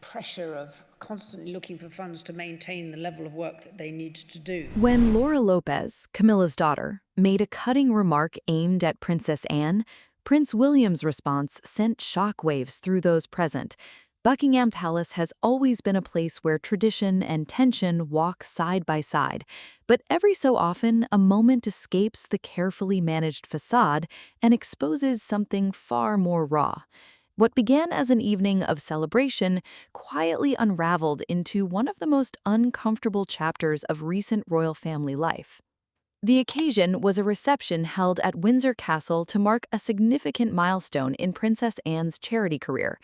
pressure of constantly looking for funds to maintain the level of work that they need to do. When Laura Lopes, Camilla's daughter, made a cutting remark aimed at Princess Anne, Prince William's response sent shockwaves through those present. Buckingham Palace has always been a place where tradition and tension walk side by side, but every so often a moment escapes the carefully managed facade and exposes something far more raw. What began as an evening of celebration quietly unraveled into one of the most uncomfortable chapters of recent royal family life. The occasion was a reception held at Windsor Castle to mark a significant milestone in Princess Anne's charity career.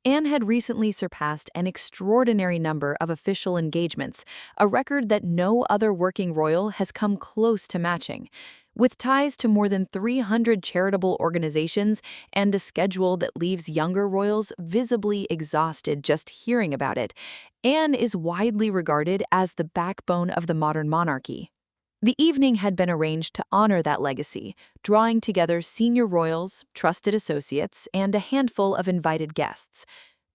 Anne had recently surpassed an extraordinary number of official engagements, a record that no other working royal has come close to matching. With ties to more than 300 charitable organizations and a schedule that leaves younger royals visibly exhausted just hearing about it, Anne is widely regarded as the backbone of the modern monarchy. The evening had been arranged to honor that legacy, drawing together senior royals, trusted associates, and a handful of invited guests.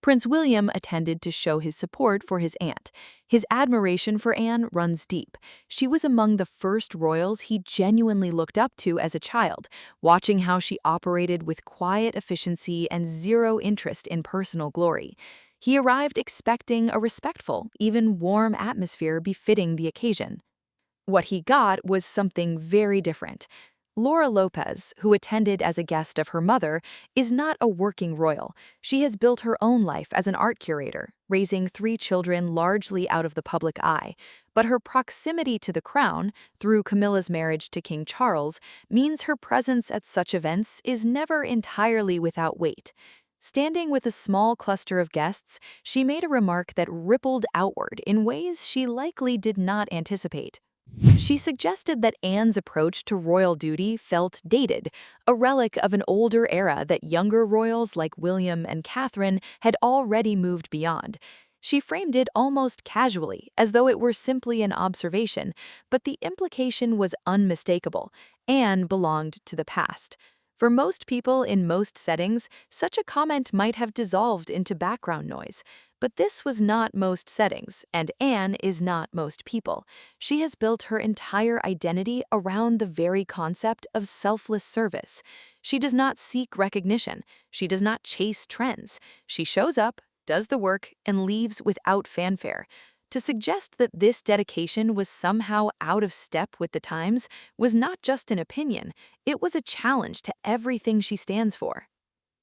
Prince William attended to show his support for his aunt. His admiration for Anne runs deep. She was among the first royals he genuinely looked up to as a child, watching how she operated with quiet efficiency and zero interest in personal glory. He arrived expecting a respectful, even warm atmosphere befitting the occasion. What he got was something very different. Laura Lopes, who attended as a guest of her mother, is not a working royal. She has built her own life as an art curator, raising 3 children largely out of the public eye. But her proximity to the crown, through Camilla's marriage to King Charles, means her presence at such events is never entirely without weight. Standing with a small cluster of guests, she made a remark that rippled outward in ways she likely did not anticipate. She suggested that Anne's approach to royal duty felt dated, a relic of an older era that younger royals like William and Catherine had already moved beyond. She framed it almost casually, as though it were simply an observation, but the implication was unmistakable. Anne belonged to the past. For most people in most settings, such a comment might have dissolved into background noise. But this was not most settings, and Anne is not most people. She has built her entire identity around the very concept of selfless service. She does not seek recognition. She does not chase trends. She shows up, does the work, and leaves without fanfare. To suggest that this dedication was somehow out of step with the times was not just an opinion, it was a challenge to everything she stands for.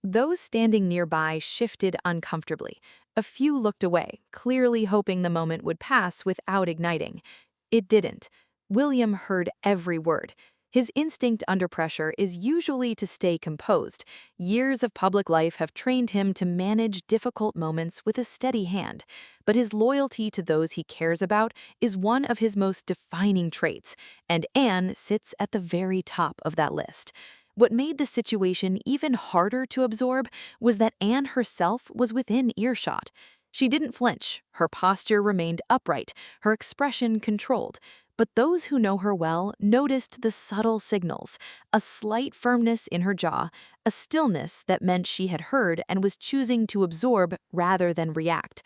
Those standing nearby shifted uncomfortably. A few looked away, clearly hoping the moment would pass without igniting. It didn't. William heard every word. His instinct under pressure is usually to stay composed. Years of public life have trained him to manage difficult moments with a steady hand. But his loyalty to those he cares about is one of his most defining traits, and Anne sits at the very top of that list. What made the situation even harder to absorb was that Anne herself was within earshot. She didn't flinch, her posture remained upright, her expression controlled. But those who know her well noticed the subtle signals, a slight firmness in her jaw, a stillness that meant she had heard and was choosing to absorb rather than react.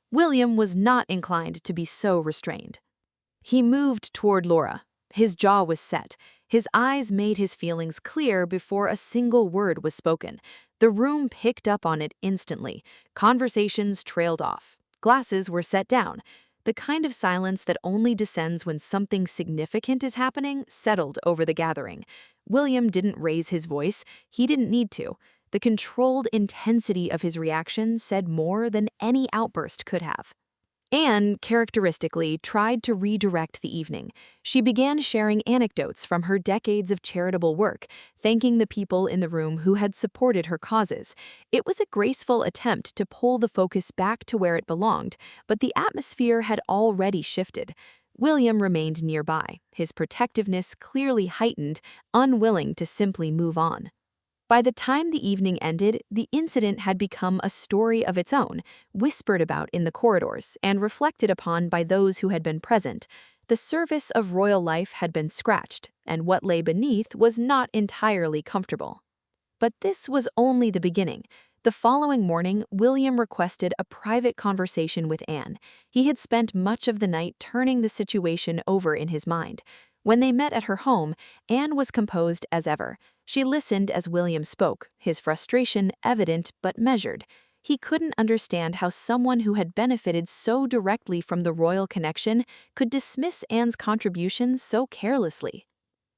William was not inclined to be so restrained. He moved toward Laura. His jaw was set. His eyes made his feelings clear before a single word was spoken. The room picked up on it instantly. Conversations trailed off. Glasses were set down. The kind of silence that only descends when something significant is happening settled over the gathering. William didn't raise his voice. He didn't need to. The controlled intensity of his reaction said more than any outburst could have. Anne, characteristically, tried to redirect the evening. She began sharing anecdotes from her decades of charitable work, thanking the people in the room who had supported her causes. It was a graceful attempt to pull the focus back to where it belonged, but the atmosphere had already shifted. William remained nearby, his protectiveness clearly heightened, unwilling to simply move on. By the time the evening ended, the incident had become a story of its own, whispered about in the corridors and reflected upon by those who had been present. The surface of royal life had been scratched, and what lay beneath was not entirely comfortable. But this was only the beginning. The following morning, William requested a private conversation with Anne. He had spent much of the night turning the situation over in his mind. When they met at her home, Anne was composed as ever. She listened as William spoke, his frustration evident but measured. He couldn't understand how someone who had benefited so directly from the royal connection could dismiss Anne's contributions so carelessly.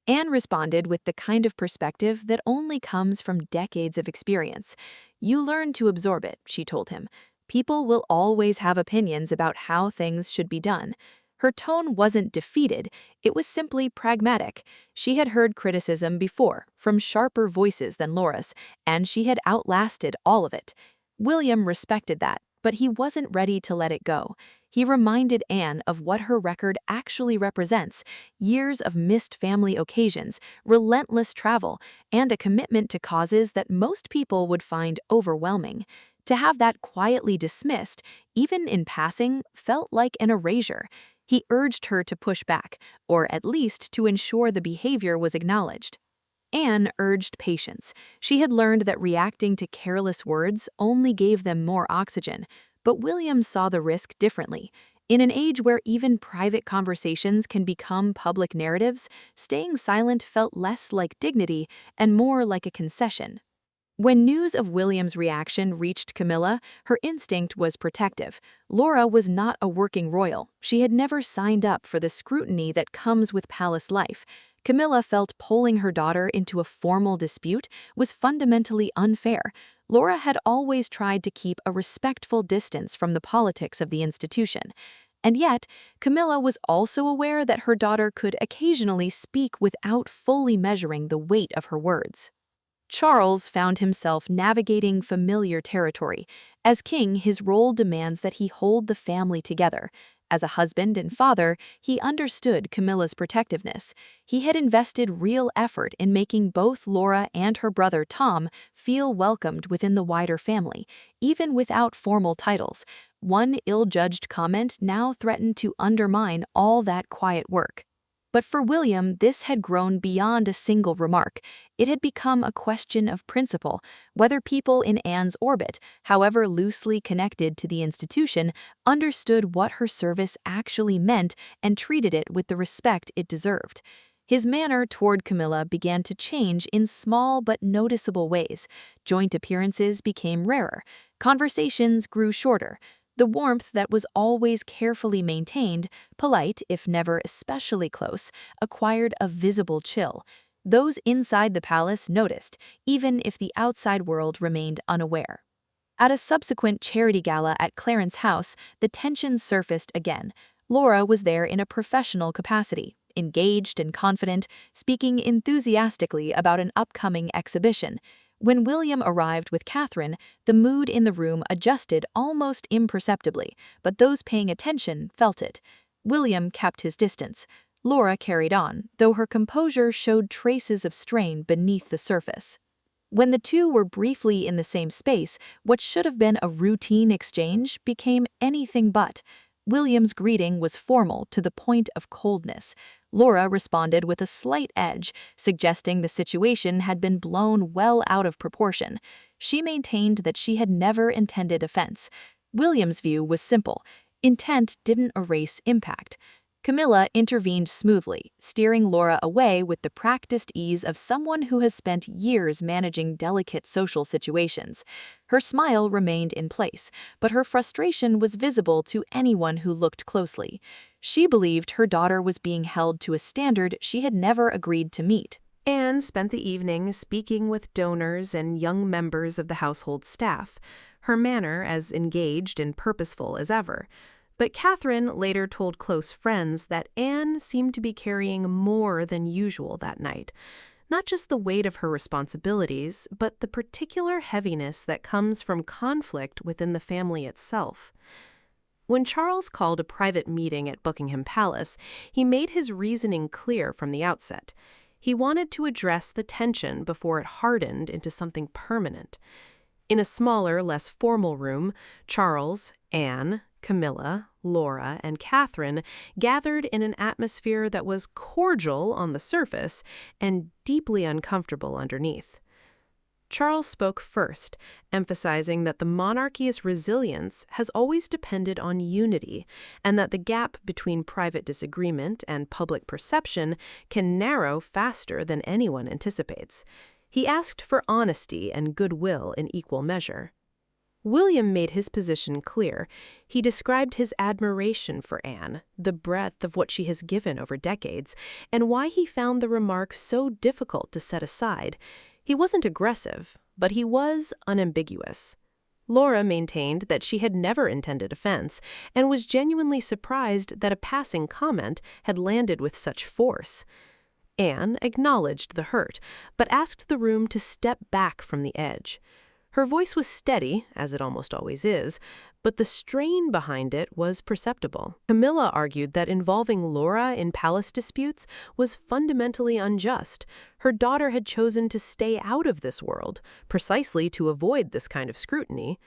Anne responded with the kind of perspective that only comes from decades of experience. "You learn to absorb it," she told him. "People will always have opinions about how things should be done." Her tone wasn't defeated, it was simply pragmatic. She had heard criticism before, from sharper voices than Laura's, and she had outlasted all of it. William respected that, but he wasn't ready to let it go. He reminded Anne of what her record actually represents: years of missed family occasions, relentless travel, and a commitment to causes that most people would find overwhelming. To have that quietly dismissed, even in passing, felt like an erasure. He urged her to push back, or at least to ensure the behavior was acknowledged. Anne urged patience. She had learned that reacting to careless words only gave them more oxygen, but William saw the risk differently. In an age where even private conversations can become public narratives, staying silent felt less like dignity and more like a concession. When news of William's reaction reached Camilla, her instinct was protective. Laura was not a working royal. She had never signed up for the scrutiny that comes with palace life. Camilla felt pulling her daughter into a formal dispute was fundamentally unfair. Laura had always tried to keep a respectful distance from the politics of the institution. And yet, Camilla was also aware that her daughter could occasionally speak without fully measuring the weight of her words. Charles found himself navigating familiar territory. As king, his role demands that he hold the family together. As a husband and father, he understood Camilla's protectiveness. He had invested real effort in making both Laura and her brother Tom feel welcomed within the wider family, even without formal titles. One ill-judged comment now threatened to undermine all that quiet work. But for William, this had grown beyond a single remark. It had become a question of principle, whether people in Anne's orbit, however loosely connected to the institution, understood what her service actually meant and treated it with the respect it deserved. His manner toward Camilla began to change in small but noticeable ways. Joint appearances became rarer. Conversations grew shorter. The warmth that was always carefully maintained, polite if never especially close, acquired a visible chill. Those inside the palace noticed, even if the outside world remained unaware. At a subsequent charity gala at Clarence House, the tensions surfaced again. Laura was there in a professional capacity, engaged and confident, speaking enthusiastically about an upcoming exhibition. When William arrived with Catherine, the mood in the room adjusted almost imperceptibly, but those paying attention felt it. William kept his distance. Laura carried on, though her composure showed traces of strain beneath the surface. When the two were briefly in the same space, what should have been a routine exchange became anything but. William's greeting was formal to the point of coldness. Laura responded with a slight edge, suggesting the situation had been blown well out of proportion. She maintained that she had never intended offense. William's view was simple: intent didn't erase impact. Camilla intervened smoothly, steering Laura away with the practiced ease of someone who has spent years managing delicate social situations. Her smile remained in place, but her frustration was visible to anyone who looked closely. She believed her daughter was being held to a standard she had never agreed to meet. Anne spent the evening speaking with donors and young members of the household staff, her manner as engaged and purposeful as ever. But Catherine later told close friends that Anne seemed to be carrying more than usual that night. Not just the weight of her responsibilities, but the particular heaviness that comes from conflict within the family itself. When Charles called a private meeting at Buckingham Palace, he made his reasoning clear from the outset. He wanted to address the tension before it hardened into something permanent. In a smaller, less formal room, Charles, Anne, Camilla, Laura, and Catherine gathered in an atmosphere that was cordial on the surface and deeply uncomfortable underneath. Charles spoke first, emphasizing that the monarchy's resilience has always depended on unity, and that the gap between private disagreement and public perception can narrow faster than anyone anticipates. He asked for honesty and goodwill in equal measure. William made his position clear. He described his admiration for Anne, the breadth of what she has given over decades, and why he found the remark so difficult to set aside. He wasn't aggressive, but he was unambiguous. Laura maintained that she had never intended offense and was genuinely surprised that a passing comment had landed with such force. Anne acknowledged the hurt, but asked the room to step back from the edge. Her voice was steady, as it almost always is, but the strain behind it was perceptible. Camilla argued that involving Laura in palace disputes was fundamentally unjust. Her daughter had chosen to stay out of this world, precisely to avoid this kind of scrutiny.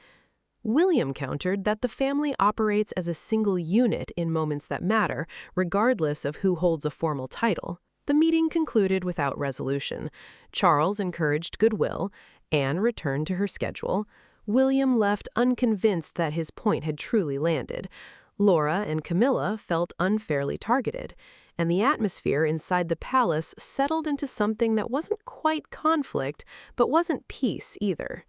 William countered that the family operates as a single unit in moments that matter, regardless of who holds a formal title. The meeting concluded without resolution. Charles encouraged goodwill. Anne returned to her schedule. William left unconvinced that his point had truly landed. Laura and Camilla felt unfairly targeted, and the atmosphere inside the palace settled into something that wasn't quite conflict, but wasn't peace either.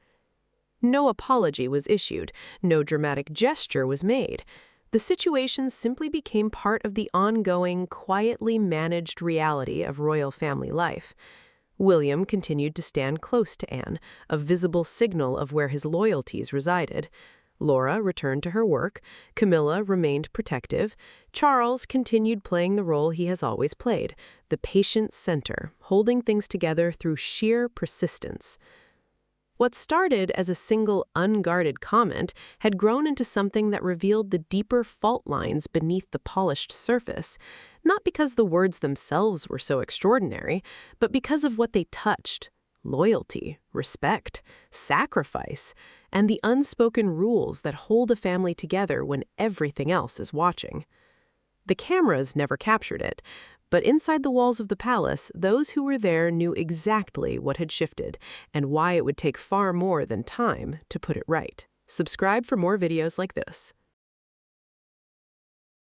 No apology was issued, no dramatic gesture was made. The situation simply became part of the ongoing, quietly managed reality of royal family life. William continued to stand close to Anne, a visible signal of where his loyalties resided. Laura returned to her work. Camilla remained protective. Charles continued playing the role he has always played, the patient center, holding things together through sheer persistence. What started as a single unguarded comment had grown into something that revealed the deeper fault lines beneath the polished surface, not because the words themselves were so extraordinary, but because of what they touched: loyalty, respect, sacrifice, and the unspoken rules that hold a family together when everything else is watching. The cameras never captured it, but inside the walls of the palace, those who were there knew exactly what had shifted and why it would take far more than time to put it right. Subscribe for more videos like this.